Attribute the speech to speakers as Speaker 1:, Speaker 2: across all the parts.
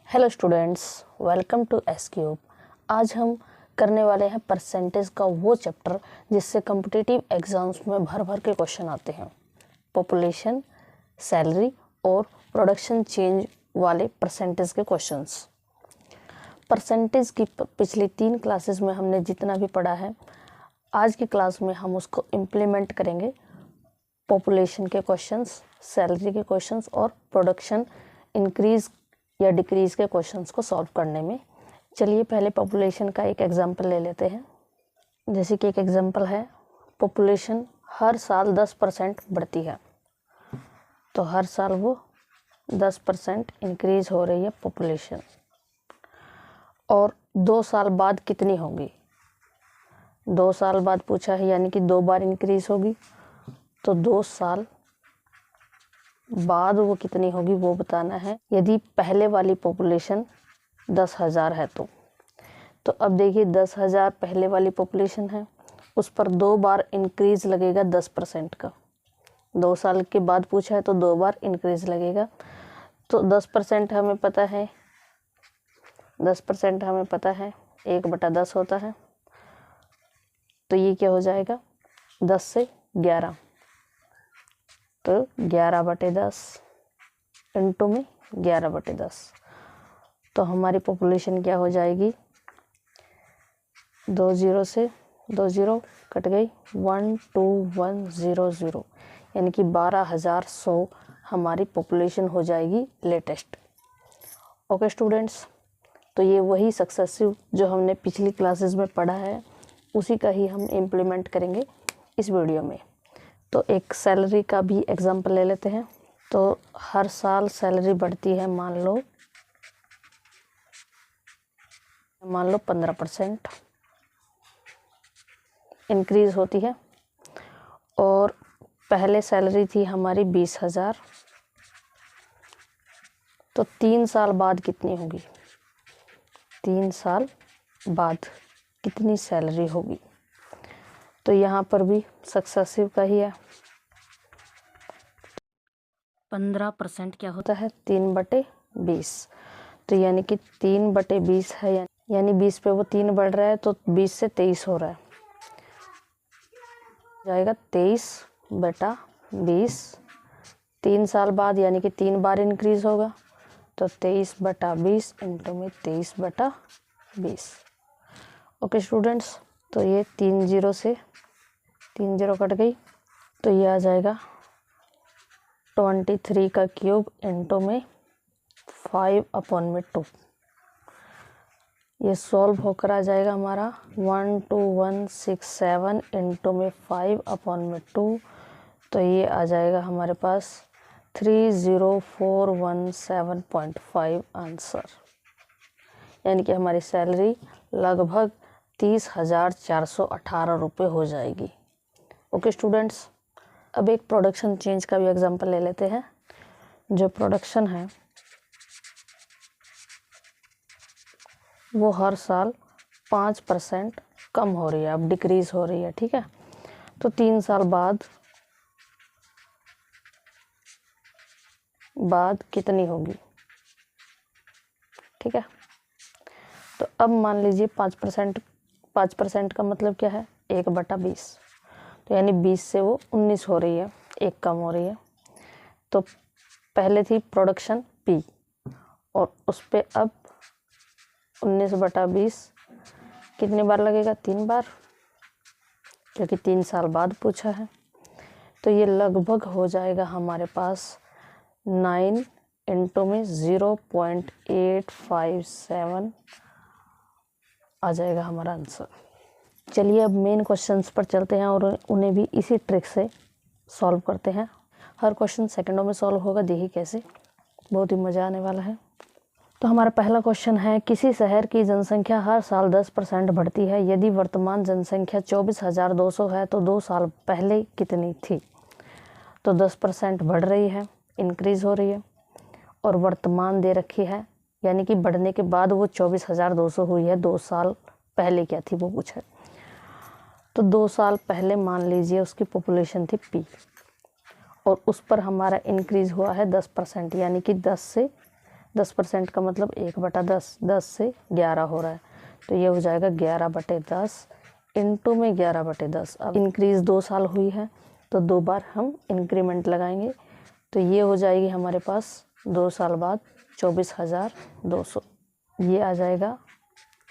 Speaker 1: Hello students, welcome to S cube. आज हम करने वाले हैं परसेंटेज का वो चैप्टर जिससे कॉम्पिटिटिव एग्जाम्स में भर भर के क्वेश्चन आते हैं। पॉपुलेशन, सैलरी और प्रोडक्शन चेंज वाले परसेंटेज के क्वेश्चंस। परसेंटेज की पिछली 3 क्लासेस में हमने जितना भी पढ़ा है, आज की क्लास में हम उसको इम्प्लीमेंट करेंगे। पॉपुलेशन के क्वेश्चंस, सैलरी के क्वेश्चंस और प्रोडक्शन इंक्रीज या डिक्रीज के क्वेश्चंस को सॉल्व करने में। चलिए पहले पॉपुलेशन का एक एग्जांपल ले लेते हैं। जैसे कि एक एग्जांपल है, पॉपुलेशन हर साल 10% बढ़ती है, तो हर साल वो 10% इंक्रीज हो रही है पॉपुलेशन। और 2 साल बाद कितनी होगी? 2 साल बाद पूछा है, यानी कि 2 बार इंक्रीज होगी, तो 2 साल बाद वो कितनी होगी वो बताना है। यदि पहले वाली पॉपुलेशन 10,000 है तो अब देखिए 10,000 पहले वाली पॉपुलेशन है, उस पर 2 बार इंक्रीज लगेगा 10% का। 2 साल के बाद पूछा है तो 2 बार इंक्रीज लगेगा, तो 10% हमें पता है, 10% हमें पता है 1/10 होता है। तो ये क्या हो जाएगा, 10 से 11, तो 11/10 इंटू में 11/10, तो हमारी पॉपुलेशन क्या हो जाएगी, 2 0 से 2 0 कट गई, 12100, यानी कि 12,100 हमारी पॉपुलेशन हो जाएगी लेटेस्ट। ओके स्टूडेंट्स, तो ये वही सक्सेसिव जो हमने पिछली क्लासेस में पढ़ा है, उसी का ही हम इम्प्लीमेंट करेंगे इस वीडियो में। तो एक सैलरी का भी एग्जांपल ले लेते हैं। तो हर साल सैलरी बढ़ती है, मान लो 15% इंक्रीज होती है। और पहले सैलरी थी हमारी 20,000, तो 3 साल बाद कितनी होगी? 3 साल बाद कितनी सैलरी होगी? तो यहाँ पर भी सक्सेसिव का ही है। 15% क्या होता है, 3/20, तो यानी कि 3/20 है, यानी 20 पे वो 3 बढ़ रहा है, तो 20 से 23 हो रहा है, जाएगा 23/20। 3 साल बाद यानी कि 3 बार इंक्रीज होगा, तो 23/20 इंटू में 23/20। ओके स्टूडेंट्स, तो ये 3 0 से 3 0 कट गई, तो ये आ जाएगा 23 का क्यूब इंटू में 5/2। ये सॉल्व होकर आ जाएगा हमारा 12167 इंटू में 5/2, तो ये आ जाएगा हमारे पास 30417.5 आंसर, यानी कि हमारी सैलरी लगभग 30,418 रुपये हो जाएगी। ओके स्टूडेंट्स, अब एक प्रोडक्शन चेंज का भी एग्जांपल ले लेते हैं। जो प्रोडक्शन है वो हर साल 5% कम हो रही है, अब डिक्रीज हो रही है, ठीक है। तो 3 साल बाद कितनी होगी, ठीक है। तो अब मान लीजिए 5% का मतलब क्या है, 1/20, तो यानी 20 से वो 19 हो रही है, 1 कम हो रही है। तो पहले थी प्रोडक्शन P, और उस पर अब 19/20 कितनी बार लगेगा, 3 बार, क्योंकि 3 साल बाद पूछा है। तो ये लगभग हो जाएगा हमारे पास 9 इंटू में 0.857 आ जाएगा हमारा आंसर। चलिए अब मेन क्वेश्चंस पर चलते हैं और उन्हें भी इसी ट्रिक से सॉल्व करते हैं। हर क्वेश्चन सेकंडों में सॉल्व होगा, देखिए कैसे, बहुत ही मज़ा आने वाला है। तो हमारा पहला क्वेश्चन है, किसी शहर की जनसंख्या हर साल 10% बढ़ती है, यदि वर्तमान जनसंख्या 24,200 है तो 2 साल पहले कितनी थी? तो 10% बढ़ रही है, इंक्रीज हो रही है, और वर्तमान दे रखी है, यानी कि बढ़ने के बाद वो 24,200 हुई है, 2 साल पहले क्या थी वो पूछा है। तो 2 साल पहले मान लीजिए उसकी पॉपुलेशन थी P, और उस पर हमारा इंक्रीज हुआ है 10%, यानी कि 10 से 10% का मतलब 1/10, 10 से 11 हो रहा है, तो ये हो जाएगा 11/10 इंटू में 11/10। अब इंक्रीज़ 2 साल हुई है तो 2 बार हम इंक्रीमेंट लगाएंगे, तो ये हो जाएगी हमारे पास 2 साल बाद 24,200। ये आ जाएगा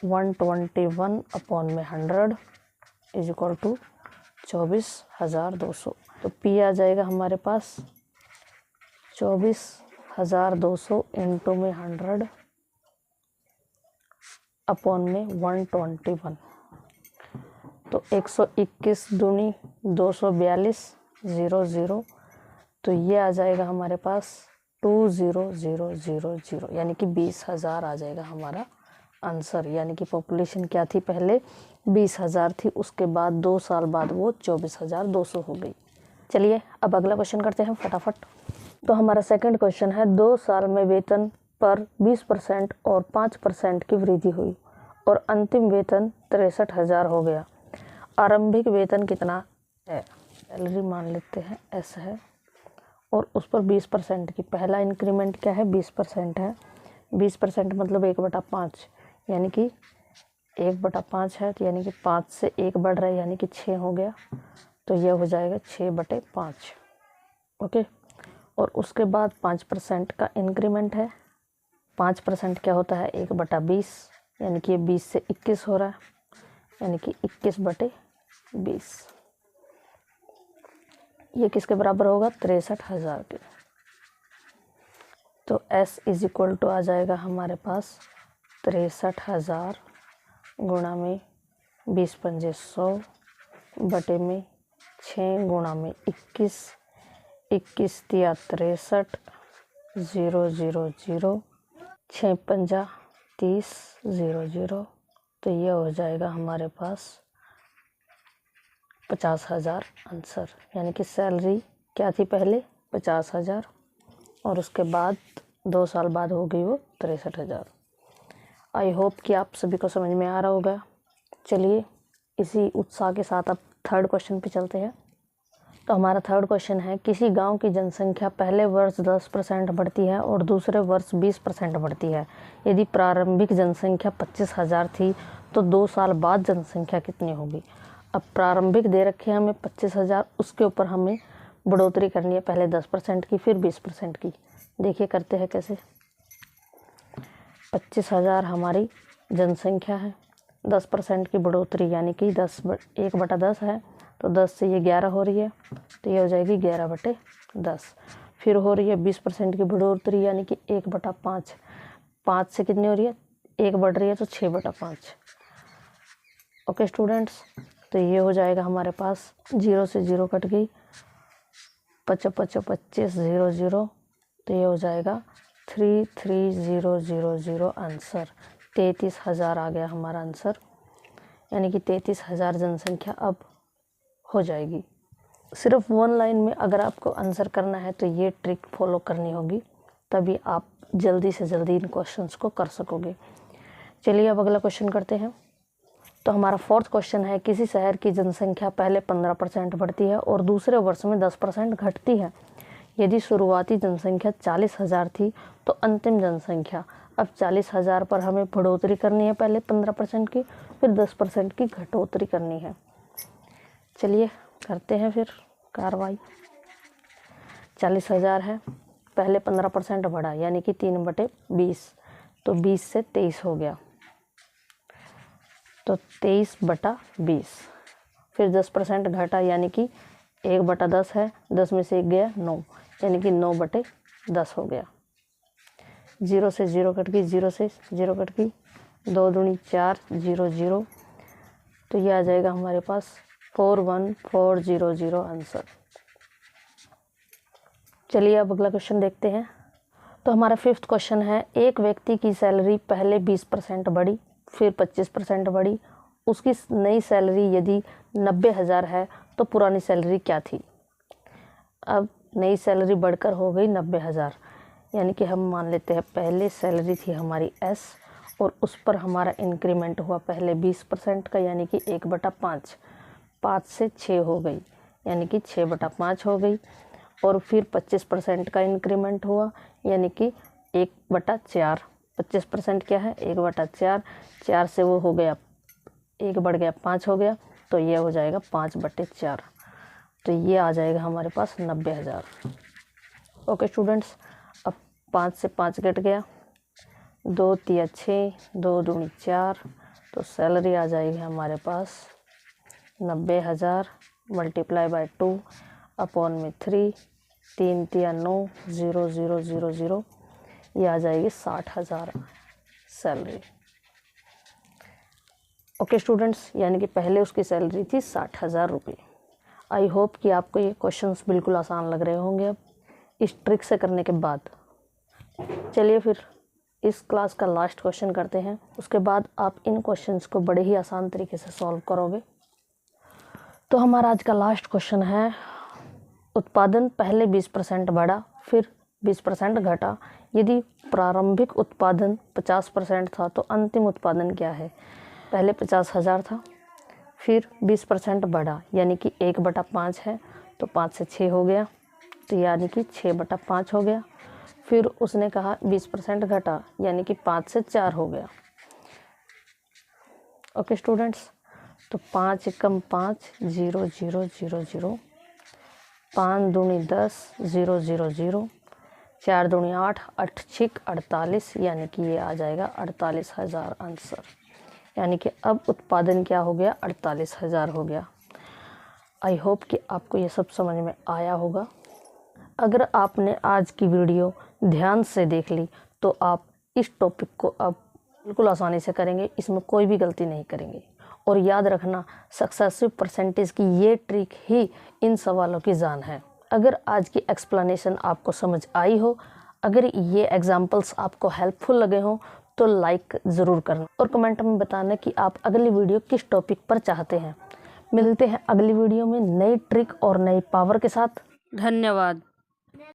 Speaker 1: 121/100 इज इक्वल टू 24,200। तो P आ जाएगा हमारे पास 24,200 इंटू में 100 अपॉन में 121, तो 121 दूनी 242 0 तो ये आ जाएगा हमारे पास 20,000 यानी कि 20,000 आ जाएगा हमारा आंसर। यानी कि पॉपुलेशन क्या थी, पहले 20,000 थी, उसके बाद 2 साल बाद वो 24,200 हो गई। चलिए अब अगला क्वेश्चन करते हैं फटाफट। तो हमारा सेकंड क्वेश्चन है, 2 साल में वेतन पर 20% और 5% की वृद्धि हुई और अंतिम वेतन 63,000 हो गया। आरंभिक वेतन कितना है? सैलरी मान लेते हैं S है और उस पर 20% की, पहला इंक्रीमेंट क्या है 20% है। 20% मतलब 1/5, यानी कि 1/5 है, तो यानी कि 5 से 1 बढ़ रहा है, यानी कि 6 हो गया, तो यह हो जाएगा 6/5। ओके, और उसके बाद 5% का इंक्रीमेंट है। 5% क्या होता है 1/20, यानी कि ये 20 से 21 हो रहा है, यानी कि 21/20। ये किसके बराबर होगा 63,000 के। तो S इज इक्वल टू आ जाएगा हमारे पास 63,000 गुणा में 20×5 100 बटे में 6 गुणा में 21, 21 तिया 63 0 0 0 6 पंजा 30 0 0, तो ये हो जाएगा हमारे पास 50,000 आंसर। यानी कि सैलरी क्या थी पहले 50,000 और उसके बाद 2 साल बाद हो गई वो 63,000। आई होप कि आप सभी को समझ में आ रहा होगा। चलिए इसी उत्साह के साथ अब थर्ड क्वेश्चन पे चलते हैं। तो हमारा थर्ड क्वेश्चन है, किसी गांव की जनसंख्या पहले वर्ष 10% बढ़ती है और दूसरे वर्ष 20% बढ़ती है। यदि प्रारंभिक जनसंख्या 25,000 थी तो 2 साल बाद जनसंख्या कितनी होगी? अब प्रारंभिक दे रखे हैं हमें 25,000, उसके ऊपर हमें बढ़ोतरी करनी है, पहले 10% की फिर 20% की। देखिए करते हैं कैसे। 25,000 हमारी जनसंख्या है, 10% की बढ़ोतरी यानी कि 1/10 है, तो 10 से ये 11 हो रही है, तो ये हो जाएगी 11/10। फिर हो रही है 20% की बढ़ोतरी यानी कि 1/5, 5 से कितनी हो रही है 1 बढ़ रही है, तो 6/5। ओके स्टूडेंट्स, तो ये हो जाएगा हमारे पास 0 से 0 कट गई, 25 0 0, तो ये हो जाएगा 33,000 आंसर। 33,000 आ गया हमारा आंसर, यानी कि 33,000 जनसंख्या अब हो जाएगी। सिर्फ 1 लाइन में अगर आपको आंसर करना है तो ये ट्रिक फॉलो करनी होगी, तभी आप जल्दी से जल्दी इन क्वेश्चंस को कर सकोगे। चलिए अब अगला क्वेश्चन करते हैं। तो हमारा फोर्थ क्वेश्चन है, किसी शहर की जनसंख्या पहले 15% बढ़ती है और दूसरे वर्ष में 10% घटती है। यदि शुरुआती जनसंख्या 40,000 थी तो अंतिम जनसंख्या, अब 40,000 पर हमें बढ़ोतरी करनी है, पहले 15% की फिर 10% की घटोतरी करनी है। चलिए करते हैं फिर कार्रवाई। 40,000 है, पहले 15% बढ़ा यानी कि 3/20, तो 20 से 23 हो गया, तो 23/20। फिर 10% घटा यानी कि 1/10 है, 10 में से 1 गया 9, यानी कि 9/10 हो गया। 0 से 0 कट गई, 0 से 0 कट गई, 2 दूनी 4 0 0, तो ये आ जाएगा हमारे पास 41,400 आंसर। चलिए अब अगला क्वेश्चन देखते हैं। तो हमारा फिफ्थ क्वेश्चन है, एक व्यक्ति की सैलरी पहले 20% बढ़ी फिर 25% बढ़ी, उसकी नई सैलरी यदि 90,000 है तो पुरानी सैलरी क्या थी? अब नई सैलरी बढ़कर हो गई 90,000, यानी कि हम मान लेते हैं पहले सैलरी थी हमारी S और उस पर हमारा इंक्रीमेंट हुआ पहले 20% का, यानी कि 1/5, 5 से 6 हो गई, यानी कि 6/5 हो गई, और फिर 25% का इंक्रीमेंट हुआ, यानी कि 1/4, 25% क्या है 1/4, 4 से वो हो गया 1 बढ़ गया 5 हो गया, तो ये हो जाएगा 5/4, तो ये आ जाएगा हमारे पास 90,000। ओके स्टूडेंट्स, अब 5 से 5 कट गया, 2 तिया 6, 2 दूनी 4, तो सैलरी आ जाएगी हमारे पास 90,000 मल्टीप्लाई बाय 2 अपॉन में 3, 3 तिया 9, 0 0 0 0, ये आ जाएगी 60,000 सैलरी। ओके स्टूडेंट्स, यानी कि पहले उसकी सैलरी थी 60,000 रुपये। आई होप कि आपको ये क्वेश्चंस बिल्कुल आसान लग रहे होंगे अब इस ट्रिक से करने के बाद। चलिए फिर इस क्लास का लास्ट क्वेश्चन करते हैं, उसके बाद आप इन क्वेश्चंस को बड़े ही आसान तरीके से सॉल्व करोगे। तो हमारा आज का लास्ट क्वेश्चन है, उत्पादन पहले 20% बढ़ा फिर 20% घटा, यदि प्रारंभिक उत्पादन 50% था तो अंतिम उत्पादन क्या है। पहले 50,000 था, फिर 20% बढ़ा यानी कि 1/5 है, तो 5 से 6 हो गया, तो यानी कि 6/5 हो गया। फिर उसने कहा 20% घटा यानी कि 5 से 4 हो गया। ओके स्टूडेंट्स, तो 5 एकम 5, 0 0 0 0, 5 दूनी 10, 0 0 0, 4 दूनी 8, 8 छिक 48, यानी कि ये आ जाएगा 48,000 आंसर। यानी कि अब उत्पादन क्या हो गया 48,000 हो गया। आई होप कि आपको ये सब समझ में आया होगा। अगर आपने आज की वीडियो ध्यान से देख ली तो आप इस टॉपिक को अब बिल्कुल आसानी से करेंगे, इसमें कोई भी गलती नहीं करेंगे। और याद रखना, सक्सेसिव परसेंटेज की ये ट्रिक ही इन सवालों की जान है। अगर आज की एक्सप्लेनेशन आपको समझ आई हो, अगर ये एग्जाम्पल्स आपको हेल्पफुल लगे हों, तो लाइक ज़रूर करना और कमेंट में बताना कि आप अगली वीडियो किस टॉपिक पर चाहते हैं। मिलते हैं अगली वीडियो में नई ट्रिक और नई पावर के साथ। धन्यवाद।